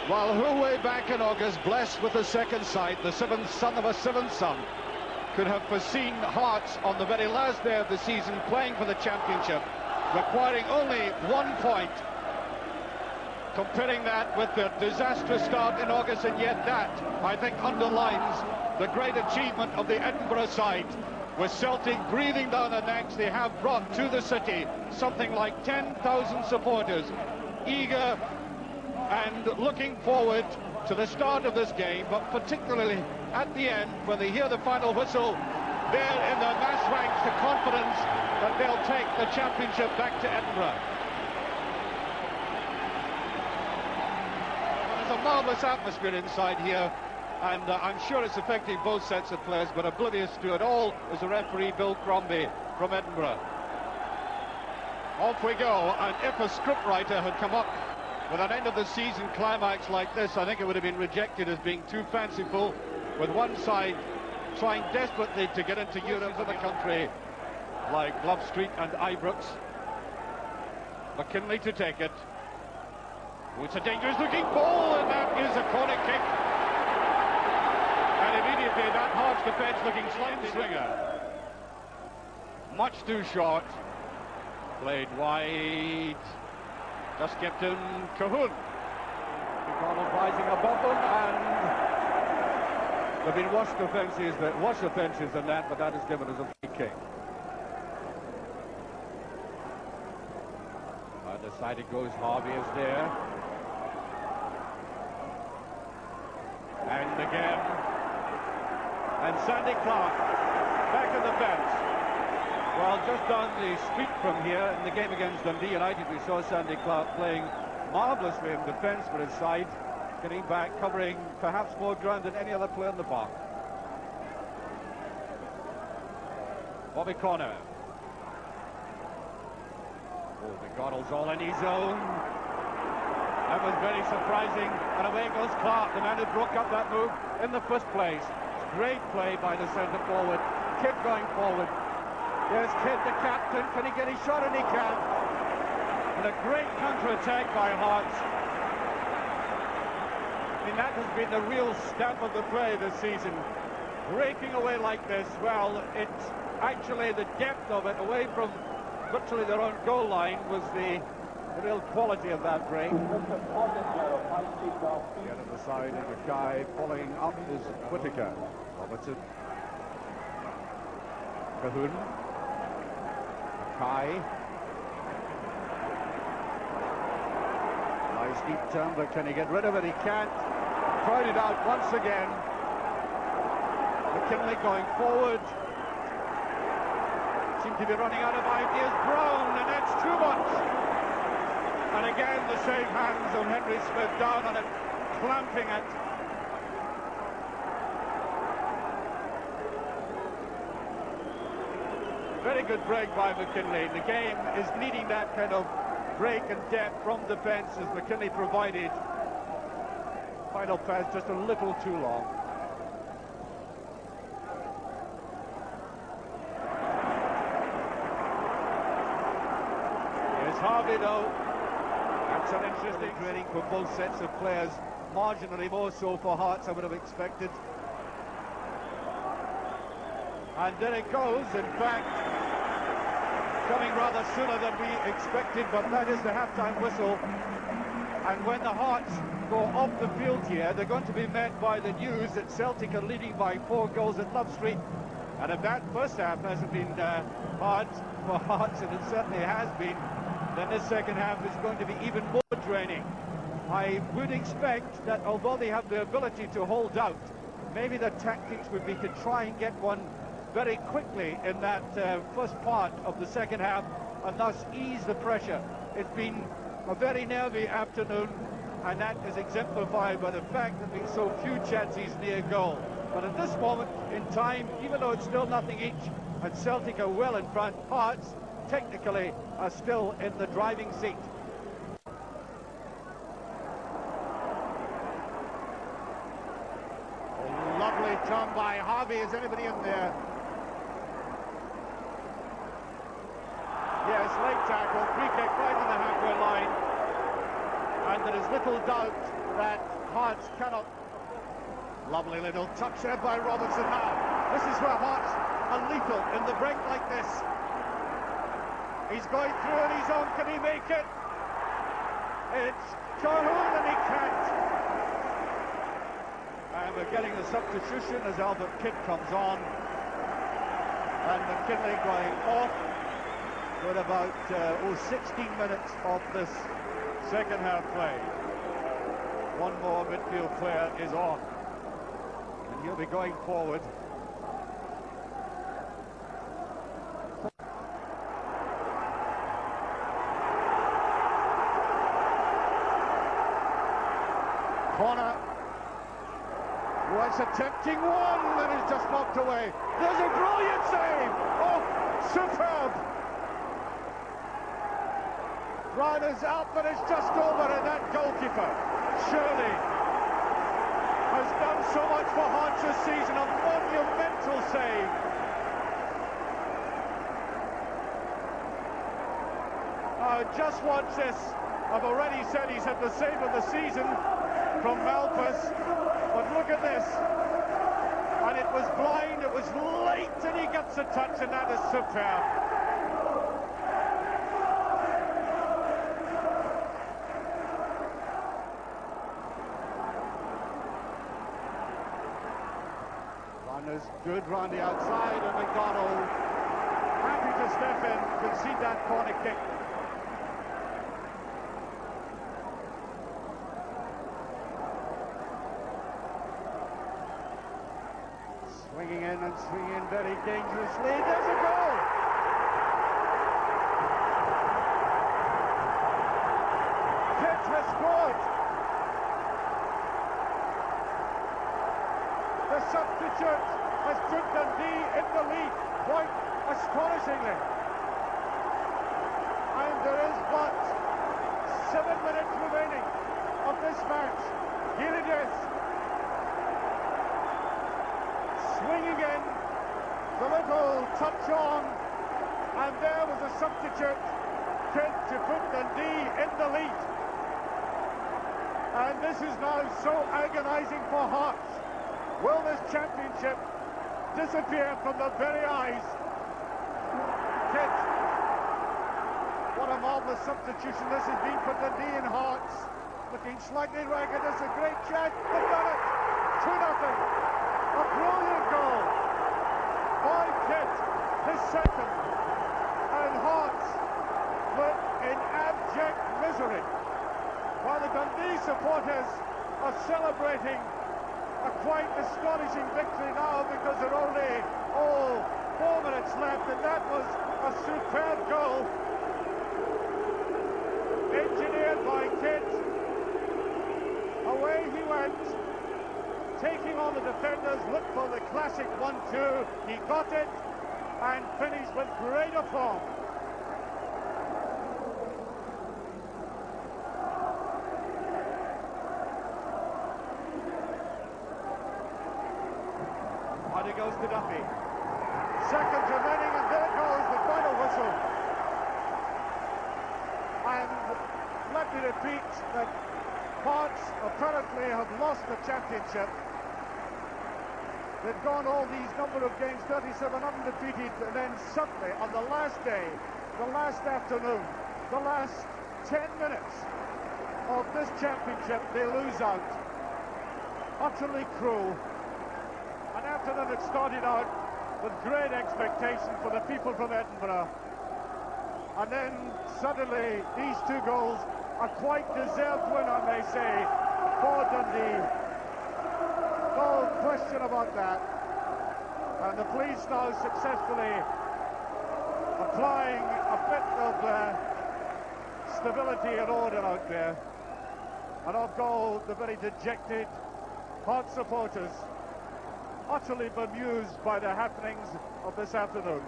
Well, who way back in August, blessed with the second sight, the seventh son of a seventh son, could have foreseen Hearts on the very last day of the season playing for the championship, requiring only 1 point. Comparing that with the disastrous start in August, and yet that, I think, underlines the great achievement of the Edinburgh side. With Celtic breathing down their necks, they have brought to the city something like 10,000 supporters, eager and looking forward to the start of this game, but particularly at the end, when they hear the final whistle, they're in their mass ranks to confidence that they'll take the championship back to Edinburgh. Well, there's a marvellous atmosphere inside here, and I'm sure it's affecting both sets of players, but oblivious to it all is the referee, Bill Crombie, from Edinburgh. Off we go, and if a scriptwriter had come up with an end-of-the-season climax like this, I think it would have been rejected as being too fanciful, with one side trying desperately to get into Europe in the country, like Love Street and Ibrox. McKinley to take it. Oh, it's a dangerous-looking ball, and that is a corner kick. And immediately that Hearts defence looking slightly swinger. Much too short. Played wide. Just Captain Cahoon. McDonald rising above them, and there have been worse offences than that, but that is given as a free kick. Either side it goes, Harvey is there. And again. And Sandy Clark back on the bench. Well, just down the street from here, in the game against Dundee United, we saw Sandy Clark playing marvellously in defence for his side, getting back, covering perhaps more ground than any other player in the park. Bobby Connor. Oh, McDonald's all in his own. That was very surprising, and away goes Clark, the man who broke up that move in the first place. Great play by the centre forward. Kidd going forward. There's Kidd, the captain. Can he get his shot? And he can. And a great counter-attack by Hearts. I mean, that has been the real stamp of the play this season. Breaking away like this, well, it's actually the depth of it, away from virtually their own goal line, was the real quality of that break. The other side of the guy following up is Whittaker. Robertson. Cahoon. Mackay. Nice deep turn, but can he get rid of it? He can't. Crowded out once again. McKinley going forward. Seem to be running out of ideas. Brown, and that's too much. And again, the safe hands of Henry Smith down on it, clamping it. Very good break by McKinley. The game is needing that kind of break and depth from defence as McKinley provided. Final pass just a little too long. Here's Harvey though. That's an interesting training for both sets of players. Marginally more so for Hearts, I would have expected. And there it goes, in fact, coming rather sooner than we expected, but that is the half-time whistle. And when the Hearts go off the field here, they're going to be met by the news that Celtic are leading by 4 goals at Love Street. And if that first half hasn't been hard for Hearts, and it certainly has been, then this second half is going to be even more draining. I would expect that although they have the ability to hold out, maybe the tactics would be to try and get one very quickly in that first part of the second half, and thus ease the pressure. It's been a very nervy afternoon, and that is exemplified by the fact that there's so few chances near goal. But at this moment in time, even though it's still nothing each, and Celtic are well in front, Hearts technically are still in the driving seat. Lovely turn by Harvey. Is anybody in there? Yes, late tackle, free kick right on the halfway line. And there is little doubt that Hearts cannot... Lovely little touch there by Robertson now. This is where Hearts are lethal in the break like this. He's going through on his own. Can he make it? It's Calhoun and he can't. And we're getting the substitution as Albert Kidd comes on. And McKinley going off with about 16 minutes of this second half play. One more midfield player is on. And he'll be going forward. Corner. Was attempting one and is just knocked away. There's a brilliant save. Oh, superb. Ryder's out, but it's just over, and that goalkeeper, surely, has done so much for Hearts this season. A monumental save. Just watch this. I've already said he's had the save of the season from Malpas, but look at this. And it was blind, it was late, and he gets a touch, and that is superb. Runners good round the outside, and McDonald happy to step in, concede that corner kick. Swinging in and swinging in very dangerously. There's a goal! Kidd has scored! The substitute has put Dundee in the lead quite astonishingly. And there is but 7 minutes remaining of this match. Here it is. Swinging in, the little touch on, and there was a substitute, Kidd, to put Dundee in the lead. And this is now so agonising for Hearts. Will this championship disappear from the very eyes? Kidd, what a marvellous substitution this has been for Dundee and Hearts. Looking slightly ragged, it's a great chance, they've done it! 2-0. A brilliant goal by Kidd, his second, and Hearts were in abject misery, while the Dundee supporters are celebrating a quite astonishing victory now because there are only 4 minutes left, and that was a superb goal engineered by Kidd. Away he went, taking on the defenders, looked for the classic 1-2, he got it, and finished with great aplomb. And it goes to Duffy. Seconds remaining, and there goes the final whistle. And let me repeat that Hearts apparently have lost the championship. They've gone all these number of games, 37 undefeated, and then suddenly on the last day, the last afternoon, the last 10 minutes of this championship, they lose out. Utterly cruel. An afternoon that started out with great expectation for the people from Edinburgh. And then suddenly these 2 goals, a quite deserved win, I may say, for Dundee. No question about that. And the police now successfully applying a bit of stability and order out there. And off goal, the very dejected Hearts supporters, utterly bemused by the happenings of this afternoon.